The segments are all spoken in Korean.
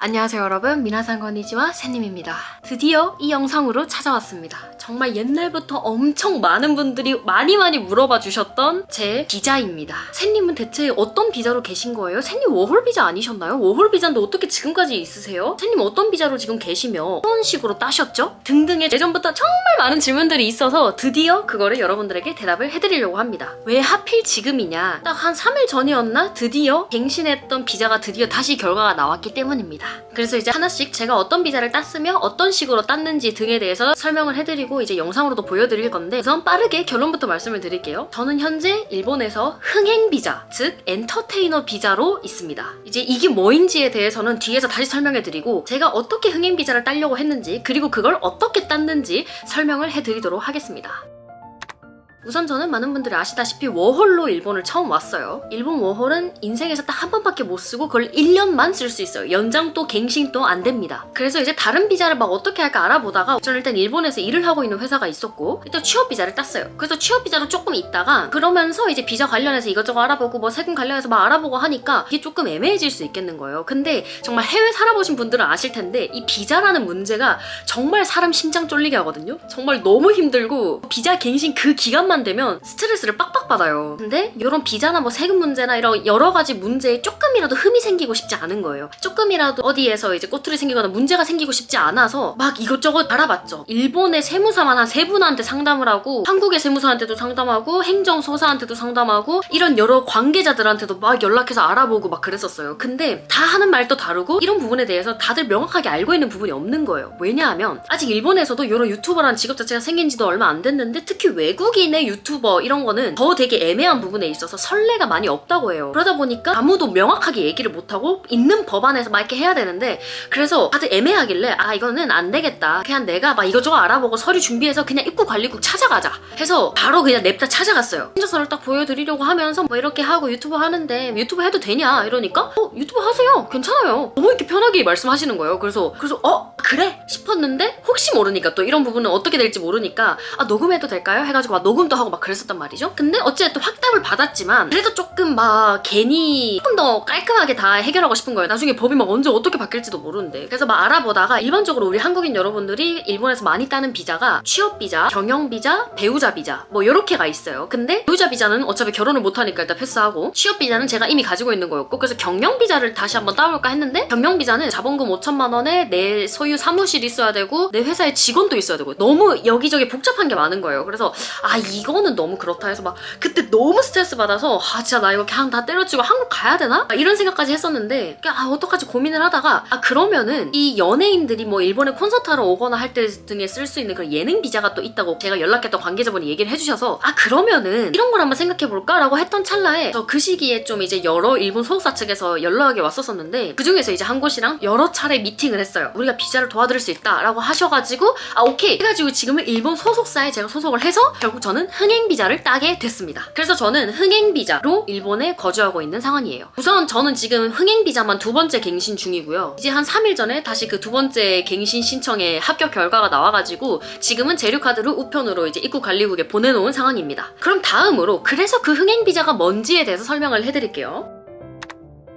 안녕하세요 여러분, 미나상 건니치와 샌님입니다. 드디어 이 영상으로 찾아왔습니다. 정말 옛날부터 엄청 많은 분들이 많이 물어봐 주셨던 제 비자입니다. 샌님은 대체 어떤 비자로 계신 거예요? 샌님 워홀 비자 아니셨나요? 워홀 비자인데 어떻게 지금까지 있으세요? 샌님 어떤 비자로 지금 계시며 어떤 식으로 따셨죠? 등등의 예전부터 정말 많은 질문들이 있어서 드디어 그거를 여러분들에게 대답을 해드리려고 합니다. 왜 하필 지금이냐? 딱 한 3일 전이었나? 드디어 갱신했던 비자가 드디어 다시 결과가 나왔기 때문입니다. 그래서 이제 하나씩 제가 어떤 비자를 땄으며 어떤 식으로 땄는지 등에 대해서 설명을 해드리고 이제 영상으로도 보여드릴 건데, 우선 빠르게 결론부터 말씀을 드릴게요. 저는 현재 일본에서 흥행 비자, 즉 엔터테이너 비자로 있습니다. 이제 이게 뭐인지에 대해서는 뒤에서 다시 설명해드리고, 제가 어떻게 흥행 비자를 따려고 했는지 그리고 그걸 어떻게 땄는지 설명을 해드리도록 하겠습니다. 우선 저는 많은 분들이 아시다시피 워홀로 일본을 처음 왔어요. 일본 워홀은 인생에서 딱 한 번밖에 못 쓰고 그걸 1년만 쓸 수 있어요. 연장도 갱신도 안 됩니다. 그래서 이제 다른 비자를 막 어떻게 할까 알아보다가 저는 일단 일본에서 일을 하고 있는 회사가 있었고, 일단 취업 비자를 땄어요. 그래서 취업 비자로 조금 있다가 그러면서 이제 비자 관련해서 이것저것 알아보고 뭐 세금 관련해서 막 알아보고 하니까 이게 조금 애매해질 수 있겠는 거예요. 근데 정말 해외 살아보신 분들은 아실 텐데 이 비자라는 문제가 정말 사람 심장 쫄리게 하거든요. 정말 너무 힘들고 비자 갱신 그 기간만 되면 스트레스를 빡빡 받아요. 근데 이런 비자나 뭐 세금 문제나 이런 여러 가지 문제에 조금이라도 흠이 생기고 싶지 않은 거예요. 조금이라도 어디에서 이제 꼬투리 생기거나 문제가 생기고 싶지 않아서 막 이것저것 알아봤죠. 일본의 세무사만 한 3분한테 상담을 하고, 한국의 세무사한테도 상담하고, 행정소사한테도 상담하고, 이런 여러 관계자들한테도 막 연락해서 알아보고 막 그랬었어요. 근데 다 하는 말도 다르고 이런 부분에 대해서 다들 명확하게 알고 있는 부분이 없는 거예요. 왜냐하면 아직 일본에서도 이런 유튜버라는 직업 자체가 생긴 지도 얼마 안 됐는데, 특히 외국인의 유튜버 이런 거는 더 되게 애매한 부분에 있어서 선례가 많이 없다고 해요. 그러다 보니까 아무도 명확하게 얘기를 못하고 있는 법안에서 막 이렇게 해야 되는데, 그래서 다들 애매하길래 아 이거는 안 되겠다, 그냥 내가 막 이것저것 알아보고 서류 준비해서 그냥 입국관리국 찾아가자 해서 바로 그냥 냅다 찾아갔어요. 신조서를 딱 보여드리려고 하면서 뭐 이렇게 하고 유튜브 하는데 유튜브 해도 되냐 이러니까 유튜브 하세요, 괜찮아요, 너무 이렇게 편하게 말씀하시는 거예요. 그래서 그래 싶었는데, 혹시 모르니까 또 이런 부분은 어떻게 될지 모르니까 녹음해도 될까요? 해가지고 막 녹음도 하고 막 그랬었단 말이죠. 근데 어쨌든 확답을 받았지만 그래도 조금 막 괜히 조금 더 깔끔하게 다 해결하고 싶은 거예요. 나중에 법이 막 언제 어떻게 바뀔지도 모르는데. 그래서 막 알아보다가 일반적으로 우리 한국인 여러분들이 일본에서 많이 따는 비자가 취업 비자, 경영 비자, 배우자 비자 뭐 요렇게가 있어요. 근데 배우자 비자는 어차피 결혼을 못하니까 일단 패스하고, 취업 비자는 제가 이미 가지고 있는 거였고, 그래서 경영 비자를 다시 한번 따볼까 했는데, 경영 비자는 자본금 5천만 원에 내 소유 사무실이 있어야 되고 내 회사에 직원도 있어야 되고 너무 여기저기 복잡한 게 많은 거예요. 그래서 이거는 너무 그렇다 해서 막 그때 너무 스트레스 받아서 진짜 나 이거 그냥 다 때려치고 한국 가야 되나? 이런 생각까지 했었는데, 어떡하지 고민을 하다가 그러면은 이 연예인들이 뭐 일본에 콘서트 하러 오거나 할 때 등에 쓸 수 있는 그런 예능 비자가 또 있다고 제가 연락했던 관계자분이 얘기를 해주셔서 그러면은 이런 걸 한번 생각해볼까? 라고 했던 찰나에 그 시기에 좀 이제 여러 일본 소속사 측에서 연락이 왔었었는데, 그 중에서 이제 한 곳이랑 여러 차례 미팅을 했어요. 우리가 비자를 도와드릴 수 있다 라고 하셔가지고 오케이 해가지고 지금은 일본 소속사에 제가 소속을 해서 결국 저는 흥행 비자를 따게 됐습니다. 그래서 저는 흥행 비자로 일본에 거주하고 있는 상황이에요. 우선 저는 지금 흥행 비자만 2번째 갱신 중이고요. 이제 한 3일 전에 다시 그 2번째 갱신 신청에 합격 결과가 나와가지고 지금은 재료카드로 우편으로 이제 입국관리국에 보내놓은 상황입니다. 그럼 다음으로 그래서 그 흥행 비자가 뭔지에 대해서 설명을 해드릴게요.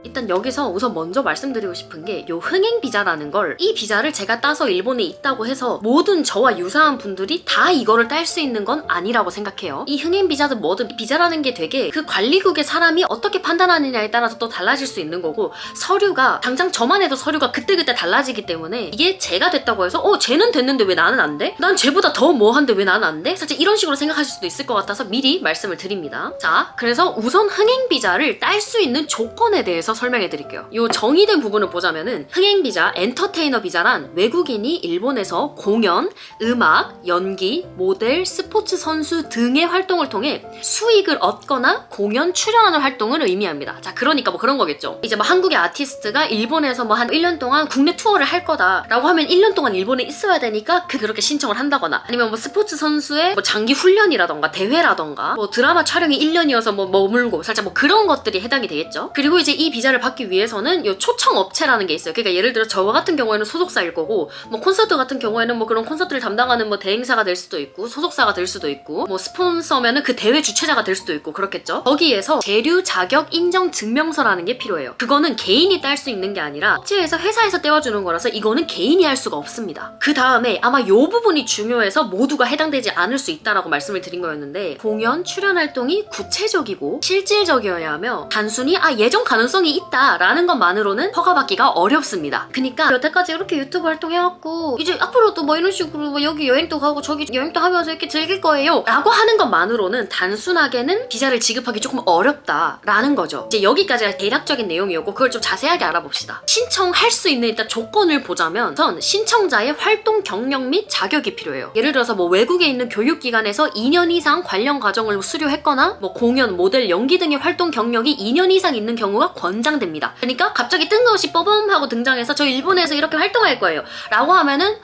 일단 여기서 우선 먼저 말씀드리고 싶은 게, 요 흥행 비자라는 걸, 이 비자를 제가 따서 일본에 있다고 해서 모든 저와 유사한 분들이 다 이거를 딸 수 있는 건 아니라고 생각해요. 이 흥행 비자든 뭐든 비자라는 게 되게 그 관리국의 사람이 어떻게 판단하느냐에 따라서 또 달라질 수 있는 거고, 서류가 당장 저만 해도 서류가 그때그때 달라지기 때문에 이게 제가 됐다고 해서 쟤는 됐는데 왜 나는 안 돼? 난 쟤보다 더 뭐한데 왜 나는 안 돼? 살짝 이런 식으로 생각하실 수도 있을 것 같아서 미리 말씀을 드립니다. 자, 그래서 우선 흥행 비자를 딸 수 있는 조건에 대해서 설명해 드릴게요. 요 정의된 부분을 보자면은, 흥행 비자, 엔터테이너 비자란 외국인이 일본에서 공연, 음악, 연기, 모델, 스포츠 선수 등의 활동을 통해 수익을 얻거나 공연 출연하는 활동을 의미합니다. 자, 그러니까 뭐 그런 거겠죠. 이제 뭐 한국의 아티스트가 일본에서 뭐 한 1년 동안 국내 투어를 할 거다라고 하면 1년 동안 일본에 있어야 되니까 그렇게 신청을 한다거나, 아니면 뭐 스포츠 선수의 뭐 장기 훈련이라던가 대회라던가 뭐 드라마 촬영이 1년이어서 뭐 머물고 살짝 뭐 그런 것들이 해당이 되겠죠. 그리고 이제 이 비자 비자를 받기 위해서는 요 초청 업체라는 게 있어요. 그러니까 예를 들어 저 같은 경우에는 소속사일 거고, 뭐 콘서트 같은 경우에는 뭐 그런 콘서트를 담당하는 뭐 대행사가 될 수도 있고 소속사가 될 수도 있고, 뭐 스폰서면은 그 대회 주최자가 될 수도 있고 그렇겠죠. 거기에서 재류 자격 인정 증명서라는 게 필요해요. 그거는 개인이 딸 수 있는 게 아니라 업체에서 회사에서 떼어주는 거라서 이거는 개인이 할 수가 없습니다. 그 다음에 아마 요 부분이 중요해서 모두가 해당되지 않을 수 있다라고 말씀을 드린 거였는데, 공연 출연 활동이 구체적이고 실질적이어야 하며 단순히 예정 가능성이 있다라는 것만으로는 허가받기가 어렵습니다. 그러니까 여태까지 이렇게 유튜브 활동해왔고 이제 앞으로도 뭐 이런 식으로 뭐 여기 여행도 가고 저기 여행도 하면서 이렇게 즐길 거예요 라고 하는 것만으로는 단순하게는 비자를 지급하기 조금 어렵다라는 거죠. 이제 여기까지가 대략적인 내용이었고, 그걸 좀 자세하게 알아봅시다. 신청할 수 있는 일단 조건을 보자면, 우선 신청자의 활동 경력 및 자격이 필요해요. 예를 들어서 뭐 외국에 있는 교육기관에서 2년 이상 관련 과정을 수료했거나 뭐 공연, 모델, 연기 등의 활동 경력이 2년 이상 있는 경우가 권장됩니다. 그러니까 갑자기 뜬금없이 빠밤 하고 등장해서 저 일본에서 이렇게 활동할 거예요 라고 하면은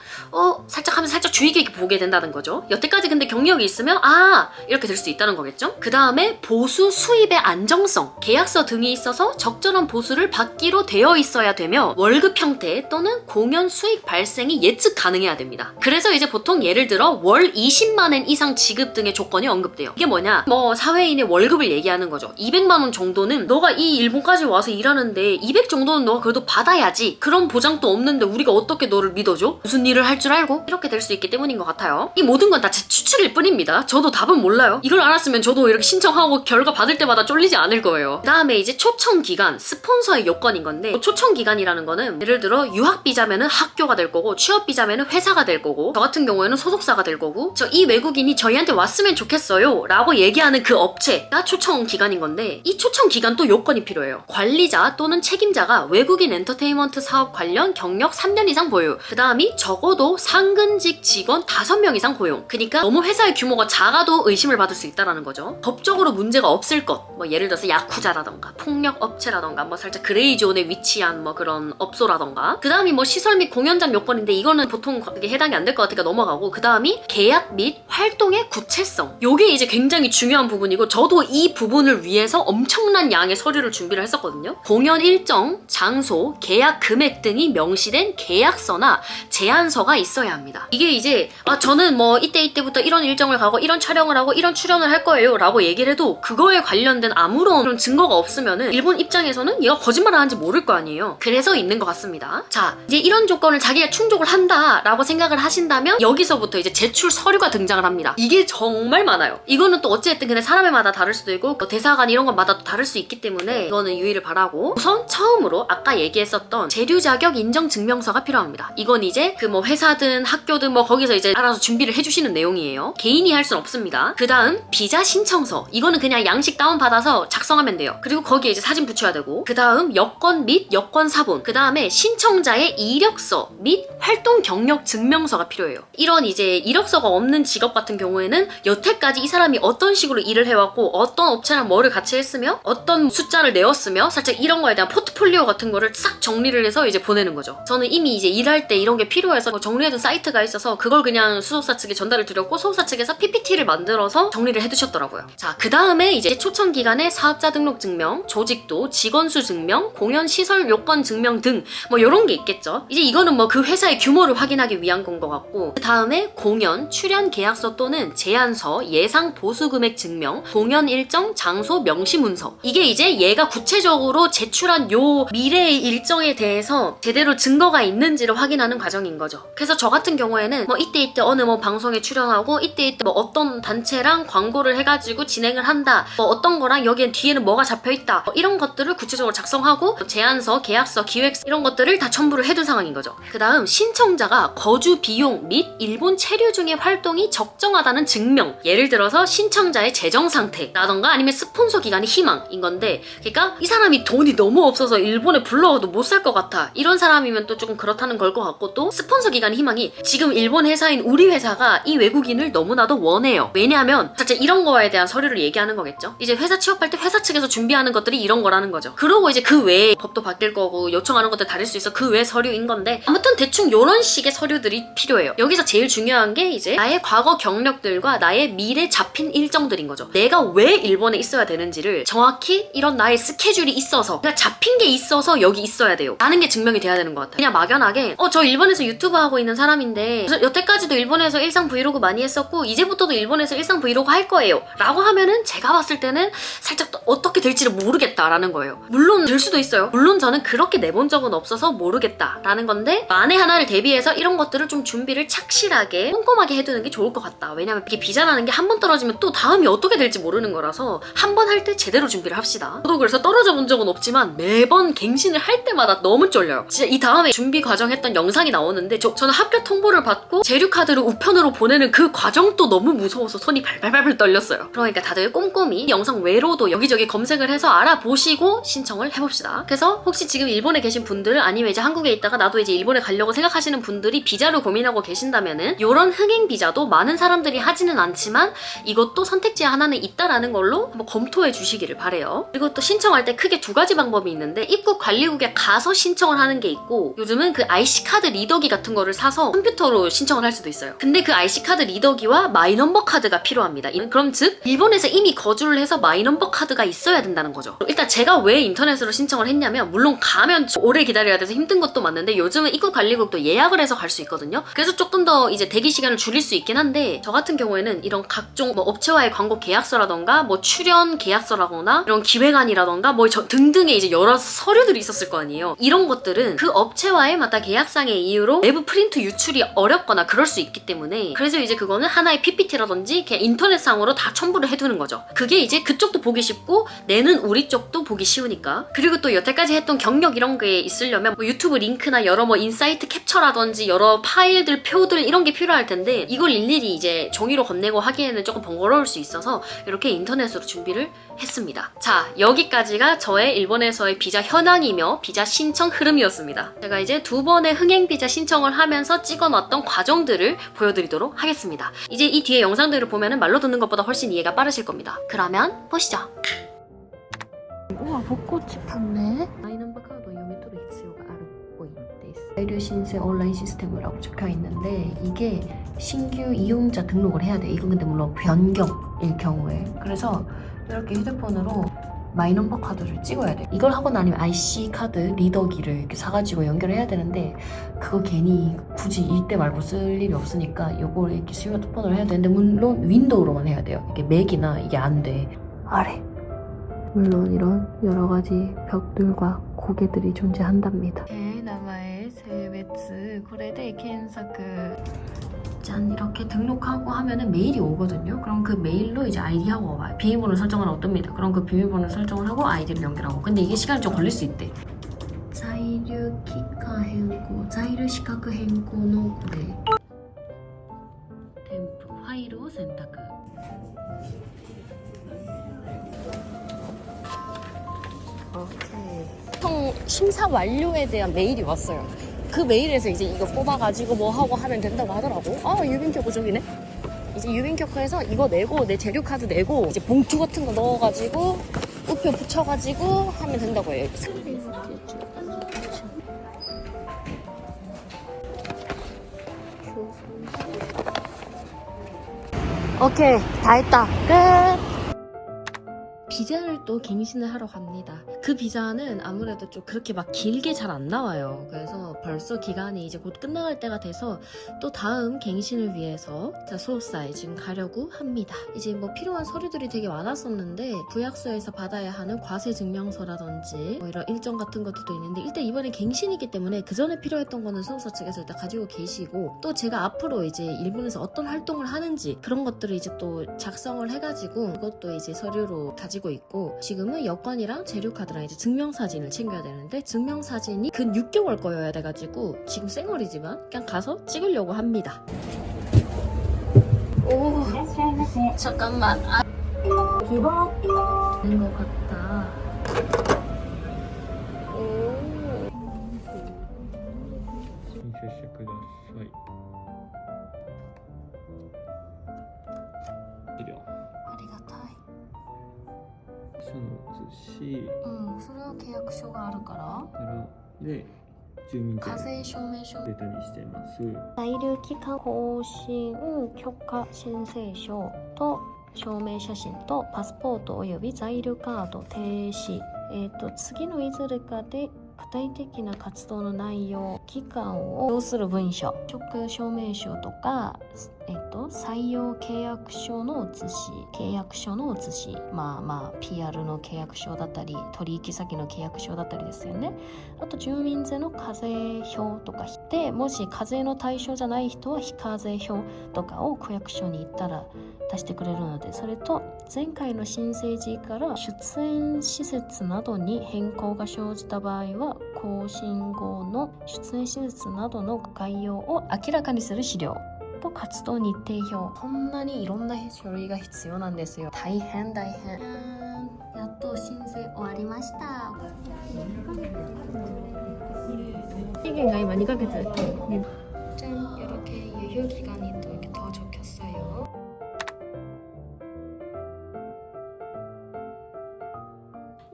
살짝 하면서 살짝 주의 깊게 보게 된다는 거죠. 여태까지 근데 경력이 있으면 이렇게 될 수 있다는 거겠죠. 그 다음에 보수 수입의 안정성, 계약서 등이 있어서 적절한 보수를 받기로 되어 있어야 되며, 월급 형태 또는 공연 수익 발생이 예측 가능해야 됩니다. 그래서 이제 보통 예를 들어 월 20만 원 이상 지급 등의 조건이 언급돼요. 이게 뭐냐, 뭐 사회인의 월급을 얘기하는 거죠. 200만 원 정도는 너가 이 일본까지 와서 일하는데 200 정도는 너가 그래도 받아야지. 그런 보장도 없는데 우리가 어떻게 너를 믿어줘? 무슨 일을 할 줄 알고? 이렇게 될 수 있기 때문인 것 같아요. 이 모든 건 다 제 추측일 뿐입니다. 저도 답은 몰라요. 이걸 알았으면 저도 이렇게 신청하고 결과 받을 때마다 쫄리지 않을 거예요. 그 다음에 이제 초청 기간, 스폰서의 요건인 건데, 초청 기간이라는 거는 예를 들어 유학 비자면은 학교가 될 거고, 취업 비자면은 회사가 될 거고, 저 같은 경우에는 소속사가 될 거고, 이 외국인이 저희한테 왔으면 좋겠어요 라고 얘기하는 그 업체가 초청 기간인 건데, 이 초청 기간 또 요건이 필요해요. 관리자 또는 책임자가 외국인 엔터테인먼트 사업 관련 경력 3년 이상 보유. 그 다음이 적어도 상근직 직원 5명 이상 고용. 그러니까 너무 회사의 규모가 작아도 의심을 받을 수 있다는 거죠. 법적으로 문제가 없을 것, 뭐 예를 들어서 야쿠자라던가 폭력 업체라던가 뭐 살짝 그레이존에 위치한 뭐 그런 업소라던가. 그 다음이 뭐 시설 및 공연장 요건인데 이거는 보통 그게 해당이 안 될 것 같으니까 넘어가고, 그 다음이 계약 및 활동의 구체성. 요게 이제 굉장히 중요한 부분이고, 저도 이 부분을 위해서 엄청난 양의 서류를 준비를 했었거든요. 공연 일정, 장소, 계약 금액 등이 명시된 계약서나 제안서가 있어야 합니다. 이게 이제 저는 뭐 이때부터 이런 일정을 가고 이런 촬영을 하고 이런 출연을 할 거예요 라고 얘기를 해도 그거에 관련된 아무런 그런 증거가 없으면은 일본 입장에서는 얘가 거짓말 하는지 모를 거 아니에요. 그래서 있는 것 같습니다. 자, 이제 이런 조건을 자기가 충족을 한다 라고 생각을 하신다면 여기서부터 이제 제출 서류가 등장을 합니다. 이게 정말 많아요. 이거는 또 어찌됐든 근데 사람마다 다를 수도 있고 대사관 이런 것마다 또 다를 수 있기 때문에 이거는 유의를 바라고, 우선 처음으로 아까 얘기했었던 재류 자격 인정 증명서가 필요합니다. 이건 이제 그 뭐 회사든 학교든 뭐 거기서 이제 알아서 준비를 해주시는 내용이에요. 개인이 할 순 없습니다. 그 다음 비자 신청서, 이거는 그냥 양식 다운받아서 작성하면 돼요. 그리고 거기에 이제 사진 붙여야 되고, 그 다음 여권 및 여권 사본, 그 다음에 신청자의 이력서 및 활동 경력 증명서가 필요해요. 이런 이제 이력서가 없는 직업 같은 경우에는 여태까지 이 사람이 어떤 식으로 일을 해왔고 어떤 업체랑 뭐를 같이 했으며 어떤 숫자를 내었으며 살짝 이런 거에 대한 포트폴리오 같은 거를 싹 정리를 해서 이제 보내는 거죠. 저는 이미 이제 일할 때 이런 게 필요해서 정리해둔 사이트가 있어서 그걸 그냥 수속사 측에 전달을 드렸고, 소속사 측에서 PPT를 만들어서 정리를 해두셨더라고요. 자, 그 다음에 이제 초청 기간에 사업자 등록 증명, 조직도, 직원수 증명, 공연 시설 요건 증명 등 뭐 이런 게 있겠죠. 이제 이거는 뭐 그 회사의 규모를 확인하기 위한 건 것 같고, 그 다음에 공연, 출연 계약서 또는 제안서, 예상 보수 금액 증명, 공연 일정, 장소 명시 문서. 이게 이제 얘가 구체적으로 제출한 요 미래의 일정에 대해서 제대로 증거가 있는지를 확인하는 과정인 거죠. 그래서 저 같은 경우에는 뭐 이때 어느 뭐 방송에 출연하고 이때 뭐 어떤 단체랑 광고를 해가지고 진행을 한다, 뭐 어떤 거랑 여기엔 뒤에는 뭐가 잡혀있다, 뭐 이런 것들을 구체적으로 작성하고 제안서, 계약서, 기획서 이런 것들을 다 첨부를 해둔 상황인 거죠. 그 다음 신청자가 거주 비용 및 일본 체류 중의 활동이 적정하다는 증명, 예를 들어서 신청자의 재정 상태라던가 아니면 스폰서 기간의 희망인 건데, 그러니까 이 사람이 돈이 너무 없어서 일본에 불러와도 못 살 것 같아 이런 사람이면 또 조금 그렇다는 걸 것 같고, 또 스폰서 기간의 희망이 지금 일본 회사인 우리 회사가 이 외국인을 너무나도 원해요. 왜냐하면 사실 이런 거에 대한 서류를 얘기하는 거겠죠. 이제 회사 취업할 때 회사 측에서 준비하는 것들이 이런 거라는 거죠. 그러고 이제 그 외에 법도 바뀔 거고 요청하는 것들 다를 수 있어 그 외 서류인 건데, 아무튼 대충 요런 식의 서류들이 필요해요. 여기서 제일 중요한 게 이제 나의 과거 경력들과 나의 미래 잡힌 일정들인 거죠. 내가 왜 일본에 있어야 되는지를 정확히 이런 나의 스케줄이 있어서, 그냥 잡힌 게 있어서 여기 있어야 돼요 라는 게 증명이 돼야 되는 것 같아요. 그냥 막연하게 저 일본에서 유튜브 하고 있는 사람인데 여태까지도 일본에서 일상 브이로그 많이 했었고 이제부터도 일본에서 일상 브이로그 할 거예요 라고 하면은 제가 봤을 때는 살짝 어떻게 될지를 모르겠다라는 거예요. 물론 될 수도 있어요. 물론 저는 그렇게 내본 적은 없어서 모르겠다라는 건데 만에 하나를 대비해서 이런 것들을 좀 준비를 착실하게 꼼꼼하게 해두는 게 좋을 것 같다. 왜냐면 이게 비자라는 게 한 번 떨어지면 또 다음이 어떻게 될지 모르는 거라서 한 번 할 때 제대로 준비를 합시다. 저도 그래서 떨어져 본 적은 없지만 매번 갱신을 할 때마다 너무 쫄려요. 진짜 이 다음에 준비 과정 했던 영상이 나오는데 저는 합격 통보를 받고 재료카드를 우편으로 보내는 그 과정도 너무 무서워서 손이 발발발발 떨렸어요. 그러니까 다들 꼼꼼히 영상 외로도 여기저기 검색을 해서 알아보시고 신청을 해봅시다. 그래서 혹시 지금 일본에 계신 분들 아니면 이제 한국에 있다가 나도 이제 일본에 가려고 생각하시는 분들이 비자를 고민하고 계신다면은 이런 흥행 비자도 많은 사람들이 하지는 않지만 이것도 선택지 하나는 있다라는 걸로 한번 검토해 주시기를 바래요. 그리고 또 신청할 때 크게 두 가지 방법이 있는데 입국 관리국에 가서 신청을 하는 게 있고 요즘은 그 IC카드 리더기 같은 거를 사서 컴퓨터로 신청을 할 수도 있어요. 근데 그 IC카드 리더기와 마이넘버 카드가 필요합니다. 그럼 즉 일본에서 이미 거주를 해서 마이넘버 카드가 있어야 된다는 거죠. 일단 제가 왜 인터넷으로 신청을 했냐면 물론 가면 오래 기다려야 돼서 힘든 것도 맞는데 요즘은 입국 관리국도 예약을 해서 갈 수 있거든요. 그래서 조금 더 이제 대기 시간을 줄일 수 있긴 한데 저 같은 경우에는 이런 각종 뭐 업체와의 광고 계약서라던가 뭐 출연 계약서라거나 이런 기획안이라던가 뭐 등등의 이제 여러 서류들이 있었을 거 아니에요. 이런 것들은 그 업체와의 맞다 계약상의 이유로 내부 프린트 유출이 어렵거나 그럴 수 있기 때문에 그래서 이제 그거는 하나의 PPT라든지 그냥 인터넷상으로 다 첨부를 해두는 거죠. 그게 이제 그쪽도 보기 쉽고 내는 우리 쪽도 보기 쉬우니까. 그리고 또 여태까지 했던 경력 이런 게 있으려면 뭐 유튜브 링크나 여러 뭐 인사이트 캡처라든지 여러 파일들, 표들 이런 게 필요할 텐데 이걸 일일이 이제 종이로 건네고 하기에는 조금 번거로울 수 있어서 이렇게 인터넷으로 준비를 했습니다. 자, 여기까지가 저의 일본에서의 비자 현황이며 비자 신청 흐름이었습니다. 제가 이제 두 번의 흥행 비자 신청을 하면서 찍어놨던 과정들을 보여드리도록 하겠습니다. 이제 이 뒤에 영상들을 보면은 말로 듣는 것보다 훨씬 이해가 빠르실 겁니다. 그러면 보시죠. 우와, 벚꽃이 폈네. 마이넘버 카드 요미토르 필요가あるっぽいです. 자료 신세 온라인 시스템이라고 적혀 있는데 이게 신규 이용자 등록을 해야 돼. 이건 근데 물론 변경일 경우에. 그래서 이렇게 휴대폰으로 마이넘버 카드를 찍어야 돼. 이걸 하거나 아니면 IC 카드 리더기를 이렇게 사가지고 연결해야 되는데 그거 괜히 굳이 이때 말고 쓸 일이 없으니까 이걸 이렇게 스마트폰으로 해야 되는데 물론 윈도우로만 해야 돼요. 이게 맥이나 이게 안 돼. 아래. 물론 이런 여러 가지 벽들과 고개들이 존재한답니다. 나마의 세베츠 고레데 켄사크 짠 이렇게 등록하고 하면은 메일이 오거든요. 그럼 그 메일로 이제 아이디하고 와요. 비밀번호 설정을 놔둡니다. 그럼 그 비밀번호 설정을 하고 아이디를 연결하고. 근데 이게 시간이 좀 걸릴 수 있대. 자이류 기카変更, 자이류 시각変更の これ 添付 파일을 선택. 오케이. 총 심사 완료에 대한 메일이 왔어요. 그 메일에서 이제 이거 뽑아가지고 뭐 하고 하면 된다고 하더라고. 유빈큐브 저기네. 이제 유빈큐브에서 이거 내고 내 재료카드 내고 이제 봉투 같은 거 넣어가지고 우표 붙여가지고 하면 된다고 해요. 오케이, 다 했다. 끝. 비자를 또 갱신을 하러 갑니다. 그 비자는 아무래도 좀 그렇게 막 길게 잘 안 나와요. 그래서 벌써 기간이 이제 곧 끝나갈 때가 돼서 또 다음 갱신을 위해서 소사에 지금 가려고 합니다. 이제 뭐 필요한 서류들이 되게 많았었는데 구약소에서 받아야 하는 과세 증명서라든지 뭐 이런 일정 같은 것들도 있는데 일단 이번에 갱신이기 때문에 그 전에 필요했던 거는 소사 측에서 일단 가지고 계시고 또 제가 앞으로 이제 일본에서 어떤 활동을 하는지 그런 것들을 이제 또 작성을 해가지고 그것도 이제 서류로 가지고 있고 지금은 여권이랑 재료카드랑 이제 증명사진을 챙겨야 되는데 증명사진이 근 6개월 거여야 돼가지고 지금 쌩얼이지만 그냥 가서 찍으려고 합니다. 오 잠깐만 기본 되는 것 같다. 오その契約書があるからで住民税課税証明書出たりしています。在留期間更新許可申請書と証明写真とパスポートおよび在留カード停止次のいずれかで具体的な活動の内容、期間を要する文書、職証明書とか、採用契約書の写し、PR の契約書だったり、取引先の契約書だったりですよね。あと住民税の課税表とかで、もし課税の対象じゃない人は非課税表とかを区役所に行ったら出してくれるので、それと前回の申請時から出演施設などに変更が生じた場合は、更新後の出演施設などの概要を明らかにする資料と活動日程表、こんなにいろんな書類が必要なんですよ。大変。やっと申請終わりました。期限が今2ヶ月ですね。짠, 이렇게 유효 기간이 또 이렇게 더 적혔어요.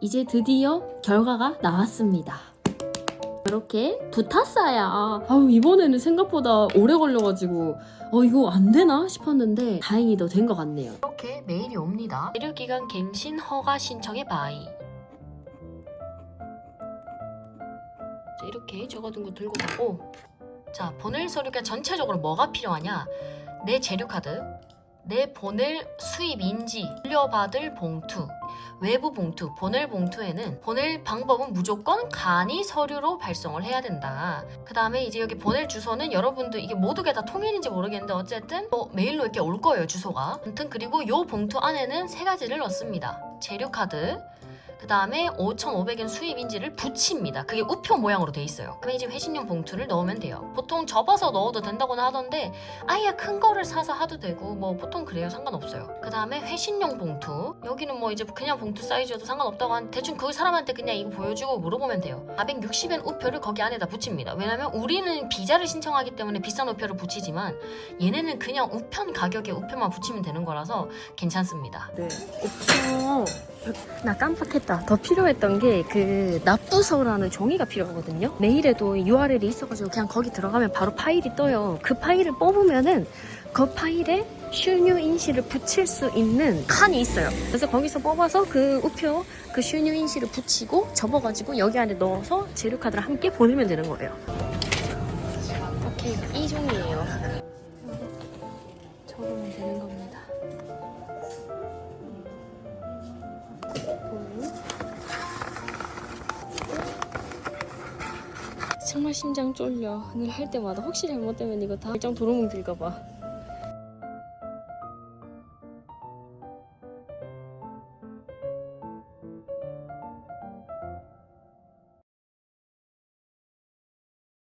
이제 드디어 결과가 나왔습니다. 이렇게 붙었어요. 이번에는 생각보다 오래 걸려가지고 이거 안 되나 싶었는데 다행히도 된 것 같네요. 이렇게 메일이 옵니다. 의료기관 갱신 허가 신청의 바이. 자, 이렇게 적어둔 거 들고 가고, 자, 보낼 서류가 전체적으로 뭐가 필요하냐? 내 재료카드, 내 보낼 수입 인지, 물려받을 봉투, 외부 봉투, 보낼 봉투에는 보낼 방법은 무조건 간이 서류로 발송을 해야 된다. 그 다음에 이제 여기 보낼 주소는 여러분들 이게 모두가 다 통일인지 모르겠는데 어쨌든 또 메일로 이렇게 올 거예요, 주소가. 아무튼 그리고 요 봉투 안에는 3가지를 넣습니다. 재료카드, 그 다음에 5,500엔 수입인지를 붙입니다. 그게 우표 모양으로 돼 있어요. 그러면 이제 회신용 봉투를 넣으면 돼요. 보통 접어서 넣어도 된다고는 하던데 아예 큰 거를 사서 하도 되고 뭐 보통 그래요. 상관없어요. 그 다음에 회신용 봉투, 여기는 뭐 이제 그냥 봉투 사이즈여도 상관없다고 하는데 대충 그 사람한테 그냥 이거 보여주고 물어보면 돼요. 460엔 우표를 거기 안에다 붙입니다. 왜냐면 우리는 비자를 신청하기 때문에 비싼 우표를 붙이지만 얘네는 그냥 우편 가격에 우표만 붙이면 되는 거라서 괜찮습니다. 네. 나 깜빡했다. 더 필요했던 게 그 납부서라는 종이가 필요하거든요. 메일에도 URL이 있어가지고 그냥 거기 들어가면 바로 파일이 떠요. 그 파일을 뽑으면은 그 파일에収入 인시를 붙일 수 있는 칸이 있어요. 그래서 거기서 뽑아서 그 우표, 그 収入 인시를 붙이고 접어가지고 여기 안에 넣어서 재료카드를 함께 보내면 되는 거예요. 오케이, 이 종이에요. 적으면 되는 겁니다. 정말 심장 쫄려. 늘 할 때마다 혹시 잘못되면 이거 다 일정 도루묵 들까봐.